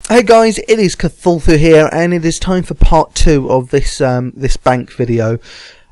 Hey guys, it is Cthulthu here, and it is time for part 2 of this bank video.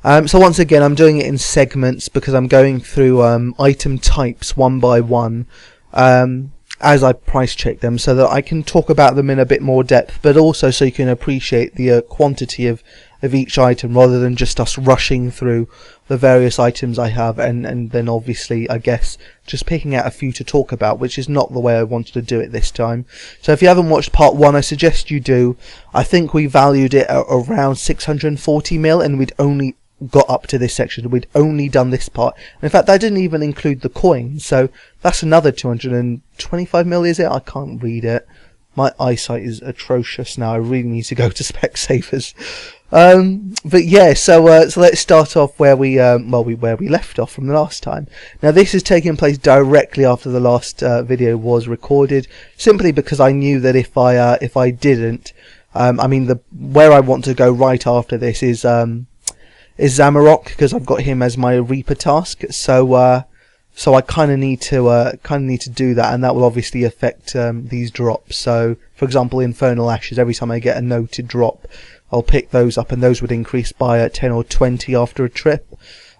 So once again, I'm doing it in segments because I'm going through item types one by one as I price check them, so that I can talk about them in a bit more depth, but also so you can appreciate the quantity of each item rather than just us rushing through the various items I have and then obviously, I guess, just picking out a few to talk about, which is not the way I wanted to do it this time. So if you haven't watched part 1, I suggest you do. I think we valued it at around 640 mil, and we'd only got up to this section. We'd only done this part. And in fact, that didn't even include the coins, so that's another 225 mil, is it? I can't read it. My eyesight is atrocious now. I really need to go to Specsavers. But yeah, so let's start off where we left off from the last time. Now this is taking place directly after the last video was recorded, simply because I knew that if I didn't, where I want to go right after this is Zamarok, because I've got him as my Reaper task. So I kind of need to do that, and that will obviously affect these drops. So, for example, Infernal Ashes. Every time I get a noted drop, I'll pick those up, and those would increase by 10 or 20 after a trip.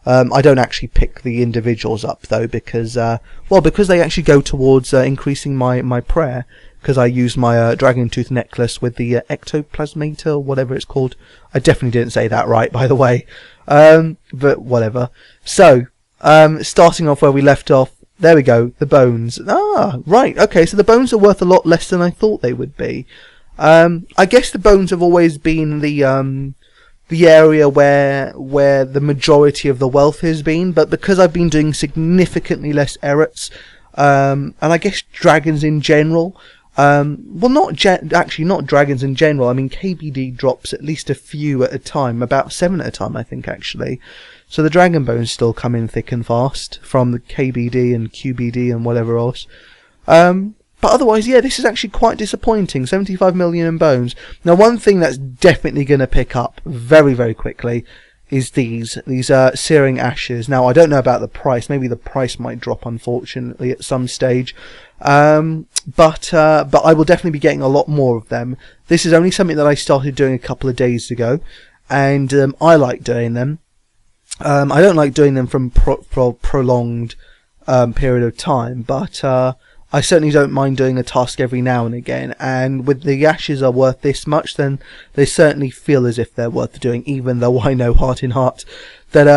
I don't actually pick the individuals up though, because they actually go towards increasing my prayer. Because I use my dragon tooth necklace with the ectoplasmata, or whatever it's called. I definitely didn't say that right, by the way. But whatever. So, starting off where we left off, there we go, the bones. Ah, right, okay, so the bones are worth a lot less than I thought they would be. I guess the bones have always been the area where the majority of the wealth has been, but because I've been doing significantly less errats, and I guess dragons in general, not dragons in general, I mean KBD drops at least a few at a time, about 7 at a time I think actually. So the dragon bones still come in thick and fast from the KBD and QBD and whatever else. But otherwise, yeah, this is actually quite disappointing. 75 million in bones. Now, one thing that's definitely going to pick up very, very quickly is these searing ashes. Now, I don't know about the price. Maybe the price might drop, unfortunately, at some stage. But I will definitely be getting a lot more of them. This is only something that I started doing a couple of days ago, and I like doing them. I don't like doing them from prolonged period of time, but I certainly don't mind doing a task every now and again, and with the ashes are worth this much, then they certainly feel as if they're worth doing, even though I know heart in heart that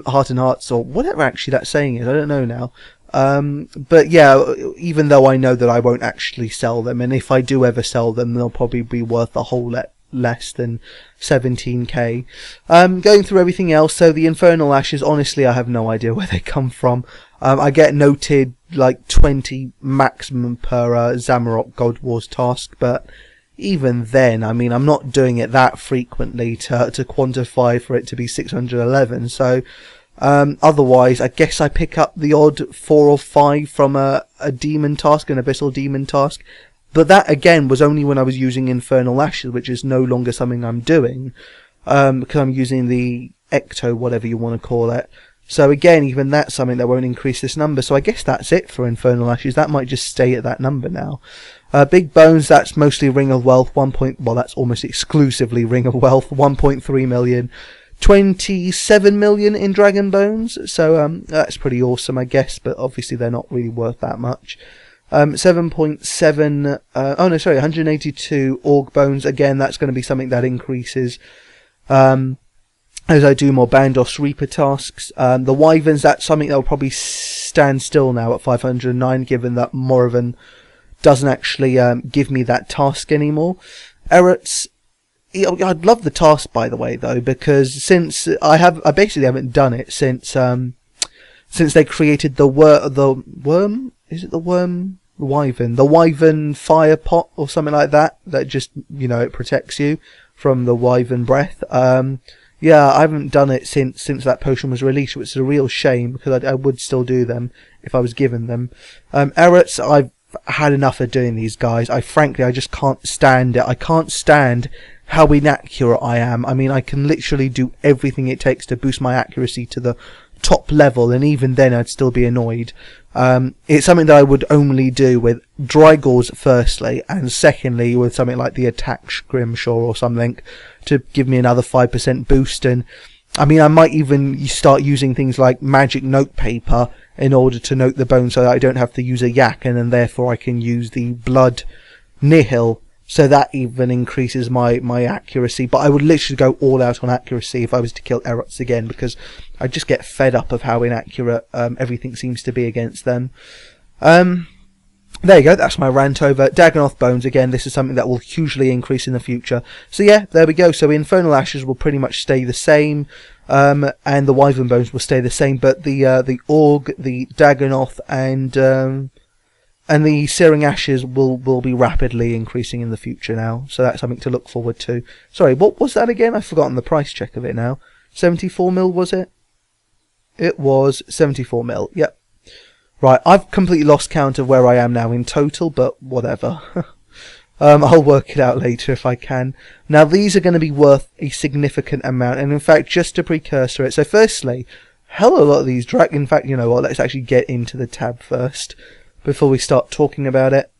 heart and hearts, or whatever actually that saying is, I don't know now. But yeah, even though I know that I won't actually sell them, and if I do ever sell them, they'll probably be worth a whole lot less than 17k. Going through everything else, so the Infernal Ashes, honestly I have no idea where they come from. I get noted like 20 maximum per Zamarok God Wars task, but even then, I mean, I'm not doing it that frequently to quantify for it to be 611, so otherwise I guess I pick up the odd 4 or 5 from a demon task, an abyssal demon task. But that, again, was only when I was using Infernal Ashes, which is no longer something I'm doing, because I'm using the Ecto, whatever you want to call it. So again, even that's something that won't increase this number. So I guess that's it for Infernal Ashes. That might just stay at that number now. Big Bones, that's mostly Ring of Wealth, that's almost exclusively Ring of Wealth, 1.3 million. 27 million in Dragon Bones, so that's pretty awesome, I guess, but obviously they're not really worth that much. 7.7, 182 Org Bones. Again, that's going to be something that increases as I do more Bandos Reaper tasks. The Wyverns, that's something that will probably stand still now at 509, given that Morrivan doesn't actually give me that task anymore. Errats, I'd love the task, by the way, though, because since I basically haven't done it since they created the worm. Is it the worm? Wyvern, the Wyvern fire pot or something like that just, it protects you from the Wyvern breath. Yeah, I haven't done it since that potion was released, which is a real shame, because I would still do them if I was given them. Errats, I've had enough of doing these guys. I just can't stand it. I can't stand how inaccurate I am. I mean, I can literally do everything it takes to boost my accuracy to the top level, and even then I'd still be annoyed. It's something that I would only do with Drygores firstly, and secondly with something like the Attack Scrimshaw or something to give me another 5% boost. And I mean, I might even start using things like magic notepaper in order to note the bone so that I don't have to use a yak, and then therefore I can use the blood nihil, so that even increases my accuracy. But I would literally go all out on accuracy if I was to kill Erots again, because I just get fed up of how inaccurate everything seems to be against them. There you go, that's my rant over Dagonoth Bones. Again, this is something that will hugely increase in the future. So yeah, there we go. So Infernal Ashes will pretty much stay the same, and the Wyvern Bones will stay the same, but the Org, the Dagonoth, and the Searing Ashes will be rapidly increasing in the future now. So that's something to look forward to. Sorry, what was that again? I've forgotten the price check of it now. 74 mil, was it? It was 74 mil, yep. Right, I've completely lost count of where I am now in total, but whatever. I'll work it out later if I can. Now, these are going to be worth a significant amount, and in fact, just to precursor it. So firstly, hell of a lot of these in fact, you know what, let's actually get into the tab first before we start talking about it.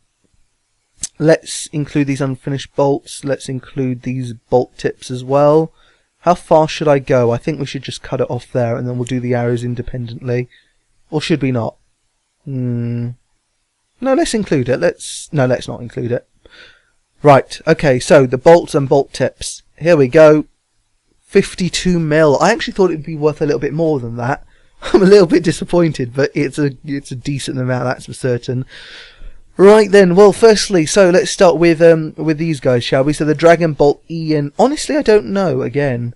Let's include these unfinished bolts. Let's include these bolt tips as well. How far should I go? I think we should just cut it off there, and then we'll do the arrows independently. Or should we not? No, let's include it. Let's not include it. Right, okay, so the bolts and bolt tips. Here we go. 52 mil. I actually thought it would be worth a little bit more than that. I'm a little bit disappointed, but it's a decent amount, that's for certain. Right then, well, firstly, so let's start with these guys, shall we? So the Dragon Bolt Ian. Honestly, I don't know. Again,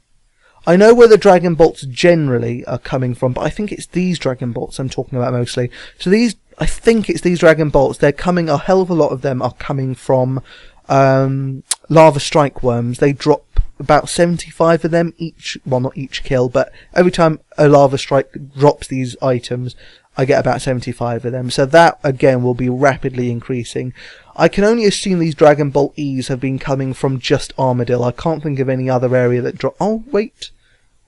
I know where the Dragon Bolts generally are coming from, but I think it's these Dragon Bolts I'm talking about mostly. So I think it's these Dragon Bolts. They're coming. A hell of a lot of them are coming from Lava Strike Worms. They drop about 75 of them each. Well, not each kill, but every time a Lava Strike drops these items, I get about 75 of them. So that, again, will be rapidly increasing. I can only assume these Dragon Bolt E's have been coming from just Armadillo. I can't think of any other area that drop. Oh, wait.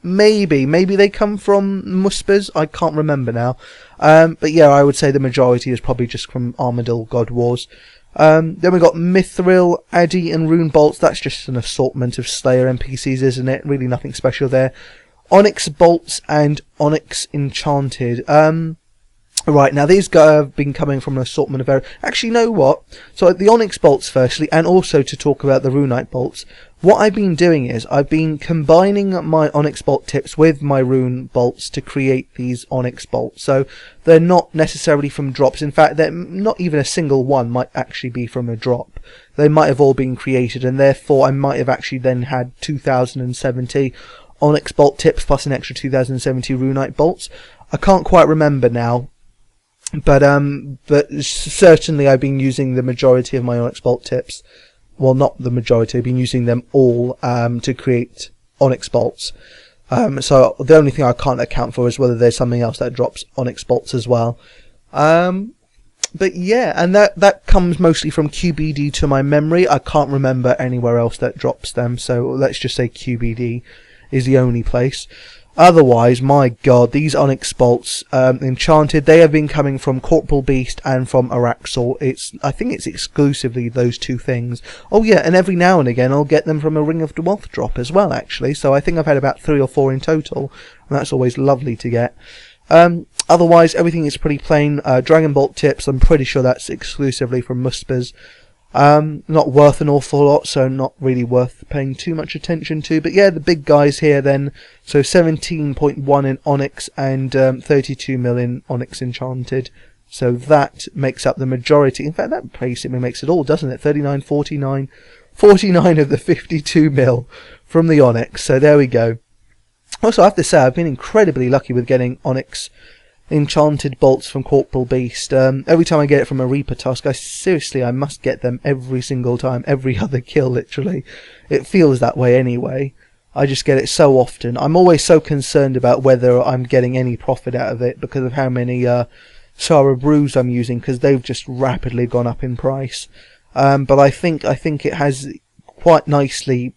Maybe they come from Muspers. I can't remember now. But yeah, I would say the majority is probably just from Armadillo God Wars. Then we've got Mithril, Addy, and Rune Bolts. That's just an assortment of Slayer NPCs, isn't it? Really nothing special there. Onyx Bolts and Onyx Enchanted. Right, now these guys have been coming from an assortment of areas. Actually, you know what? So the Onyx Bolts firstly, and also to talk about the Runite Bolts. What I've been doing is, I've been combining my Onyx Bolt tips with my Rune Bolts to create these Onyx Bolts. So they're not necessarily from drops. In fact, they're not even a single one might actually be from a drop. They might have all been created, and therefore I might have actually then had 2070 Onyx Bolt tips plus an extra 2070 Runite Bolts. I can't quite remember now. But certainly I've been using the majority of my Onyx Bolt tips. Well, not the majority. I've been using them all to create Onyx Bolts. So the only thing I can't account for is whether there's something else that drops Onyx Bolts as well. But yeah, and that comes mostly from QBD to my memory. I can't remember anywhere else that drops them. So let's just say QBD is the only place. Otherwise, my god, these Onyx Bolts, Enchanted, they have been coming from Corporal Beast and from Araxor. I think it's exclusively those two things. Oh yeah, and every now and again I'll get them from a Ring of the Wealth drop as well, actually. So I think I've had about 3 or 4 in total, and that's always lovely to get. Otherwise, everything is pretty plain. Dragon Bolt tips, I'm pretty sure that's exclusively from Muspers. Not worth an awful lot, so not really worth paying too much attention to. But yeah, the big guys here then. So 17.1 in Onyx and 32 mil in Onyx Enchanted. So that makes up the majority. In fact, that basically makes it all, doesn't it? 39, 49, 49 of the 52 mil from the Onyx. So there we go. Also, I have to say, I've been incredibly lucky with getting Onyx Enchanted bolts from Corporal Beast. Every time I get it from a Reaper Tusk, I must get them every single time, every other kill, literally. It feels that way anyway. I just get it so often. I'm always so concerned about whether I'm getting any profit out of it because of how many Sara Brews I'm using, because they've just rapidly gone up in price. But I think it has quite nicely,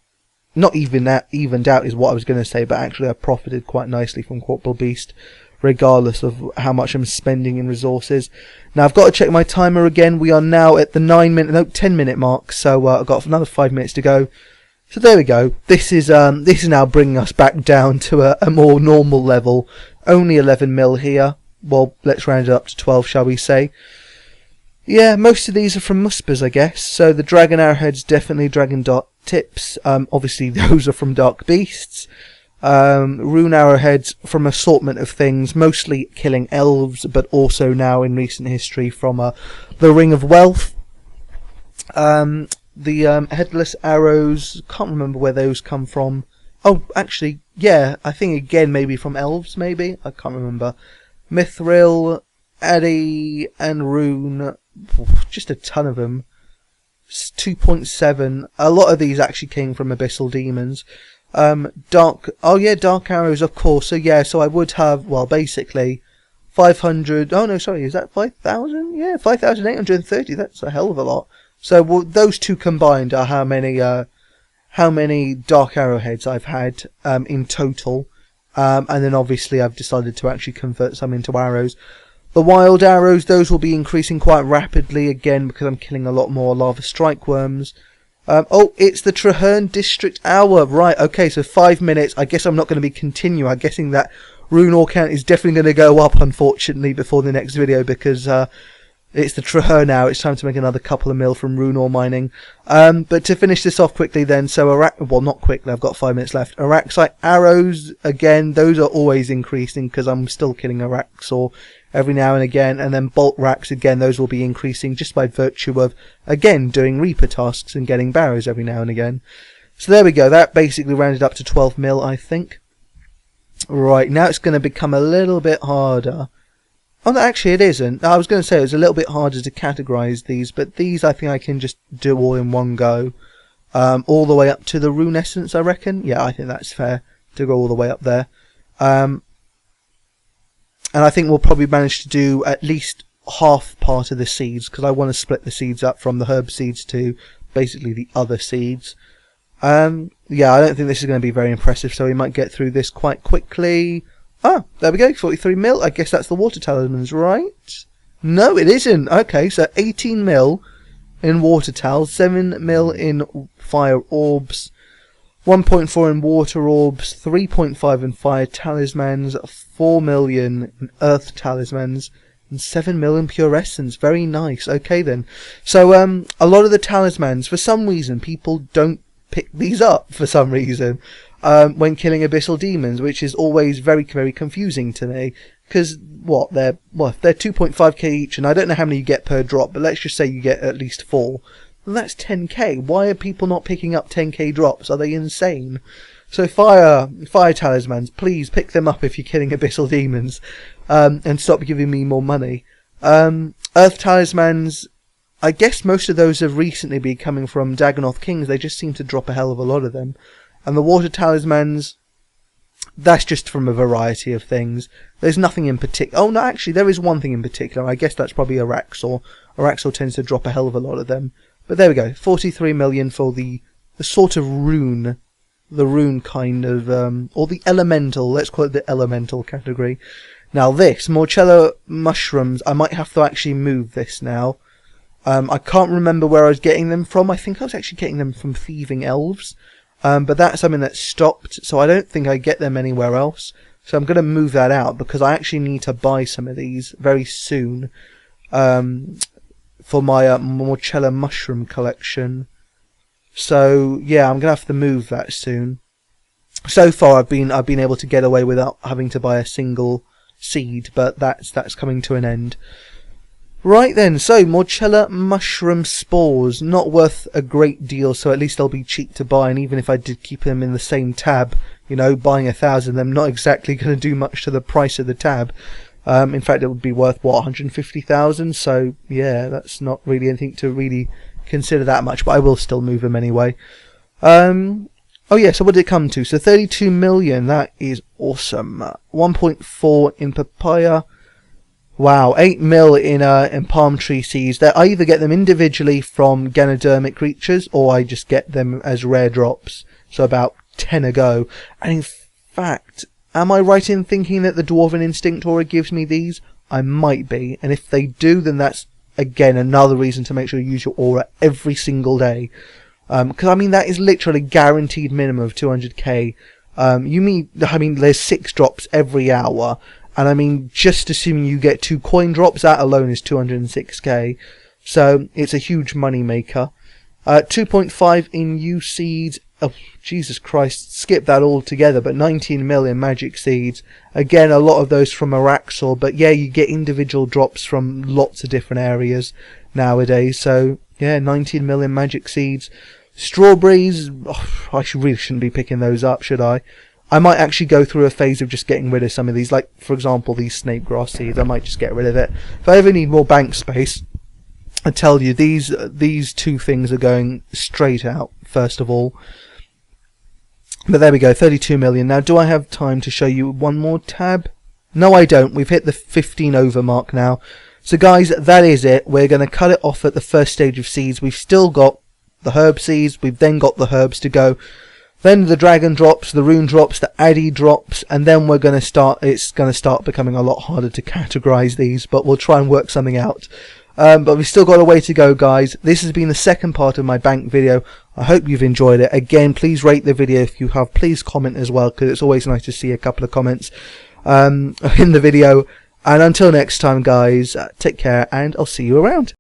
not even that evened out is what I was going to say, but actually I've profited quite nicely from Corporal Beast regardless of how much I'm spending in resources. Now I've got to check my timer again. We are now at the 10 minute mark, so I've got another 5 minutes to go. So there we go. This is now bringing us back down to a more normal level. Only 11 mil here. Well, let's round it up to 12, shall we say? Yeah, most of these are from Muspers, I guess. So the dragon arrowheads, definitely dragon dart tips. Obviously those are from Dark Beasts. Rune arrowheads from assortment of things, mostly killing elves, but also now in recent history from the Ring of Wealth. The headless arrows, can't remember where those come from. Oh, actually, yeah, I think again maybe from elves, maybe? I can't remember. Mithril, Addy, and Rune, just a ton of them. 2.7. A lot of these actually came from Abyssal Demons. Dark arrows, of course. So yeah, so I would have, well, basically 500. Oh no, sorry, is that 5,000? Yeah, 5,830. That's a hell of a lot. So those two combined are how many dark arrowheads I've had in total. And then obviously I've decided to actually convert some into arrows. The wild arrows, those will be increasing quite rapidly again because I'm killing a lot more lava strike worms. Oh, it's the Traherne District Hour. Right, okay, so 5 minutes. I guess I'm not going to be continuing. I'm guessing that rune ore count is definitely going to go up, unfortunately, before the next video because it's the Traherne now. It's time to make another couple of mil from rune ore mining. But to finish this off quickly then, so well, not quickly, I've got 5 minutes left. Araxite arrows, again, those are always increasing because I'm still killing Araxor every now and again, and then bolt racks, again, those will be increasing just by virtue of, again, doing Reaper tasks and getting barrows every now and again. So there we go, that basically rounded up to 12 mil, I think. Right, now it's going to become a little bit harder. Oh, no, actually it isn't. I was going to say it was a little bit harder to categorise these, but these I think I can just do all in one go. All the way up to the rune essence, I reckon. Yeah, I think that's fair to go all the way up there. And I think we'll probably manage to do at least half part of the seeds, because I want to split the seeds up from the herb seeds to basically the other seeds. Yeah, I don't think this is going to be very impressive, so we might get through this quite quickly. Ah, there we go, 43 mil. I guess that's the water talismans, right? No, it isn't. Okay, so 18 mil in water tals, 7 mil in fire orbs, 1.4 in water orbs, 3.5 in fire talismans, 4 million in earth talismans, and 7 million pure essence. Very nice. Okay then. So a lot of the talismans, for some reason, people don't pick these up for some reason when killing abyssal demons, which is always very, very confusing to me. Because they're 2.5k each, and I don't know how many you get per drop, but let's just say you get at least 4. Well, that's 10k. Why are people not picking up 10k drops? Are they insane? So fire talismans, please pick them up if you're killing abyssal demons, and stop giving me more money. Earth talismans, I guess most of those have recently been coming from Dagonoth Kings. They just seem to drop a hell of a lot of them. And the water talismans, that's just from a variety of things. There's nothing in particular. Oh no, actually there is one thing in particular. I guess that's probably Araxor. Araxor tends to drop a hell of a lot of them. But there we go, 43 million for the sort of rune, the rune kind of, or the elemental, let's call it the elemental category. Now this, Morcello mushrooms, I might have to actually move this now. I can't remember where I was getting them from. I think I was actually getting them from thieving elves. But that's something that stopped, so I don't think I get them anywhere else. So I'm going to move that out, because I actually need to buy some of these very soon. For my Morcello mushroom collection. So yeah, I'm gonna have to move that soon. So far I've been able to get away without having to buy a single seed, but that's coming to an end. Right then, so Morcello mushroom spores, not worth a great deal, so at least they'll be cheap to buy, and even if I did keep them in the same tab, you know, buying 1,000 of them, not exactly going to do much to the price of the tab. In fact, it would be worth, what, 150,000? So, yeah, that's not really anything to really consider that much, but I will still move them anyway. Oh, yeah, so what did it come to? So, 32 million, that is awesome. 1.4 in papaya. Wow, 8 mil in palm tree seeds. I either get them individually from Ganodermic creatures, or I just get them as rare drops. So, about 10 a go. And in fact, Am I right in thinking that the Dwarven Instinct aura gives me these? I might be, and if they do, then that's again another reason to make sure you use your aura every single day. Because I mean that is literally guaranteed minimum of 200k. I mean there's 6 drops every hour, and I mean just assuming you get 2 coin drops, that alone is 206k. So it's a huge money maker. 2.5 in U seeds. Oh, Jesus Christ, skip that altogether, but 19 million magic seeds. Again, a lot of those from Araxor, but yeah, you get individual drops from lots of different areas nowadays. So yeah, 19 million magic seeds. Strawberries, I really shouldn't be picking those up, should I? I might actually go through a phase of just getting rid of some of these, like for example these snake grass seeds. I might just get rid of it. If I ever need more bank space, I tell you, these 2 things are going straight out, first of all. But there we go, 32 million. Now, do I have time to show you one more tab? No, I don't. We've hit the 15 over mark now. So, guys, that is it. We're going to cut it off at the first stage of seeds. We've still got the herb seeds. We've then got the herbs to go. Then the dragon drops, the rune drops, the addy drops, and then we're going to start. It's going to start becoming a lot harder to categorize these, but we'll try and work something out. But we've still got a way to go, guys. This has been the second part of my bank video. I hope you've enjoyed it. Again, please rate the video if you have. Please comment as well, because it's always nice to see a couple of comments in the video. And until next time, guys, take care, and I'll see you around.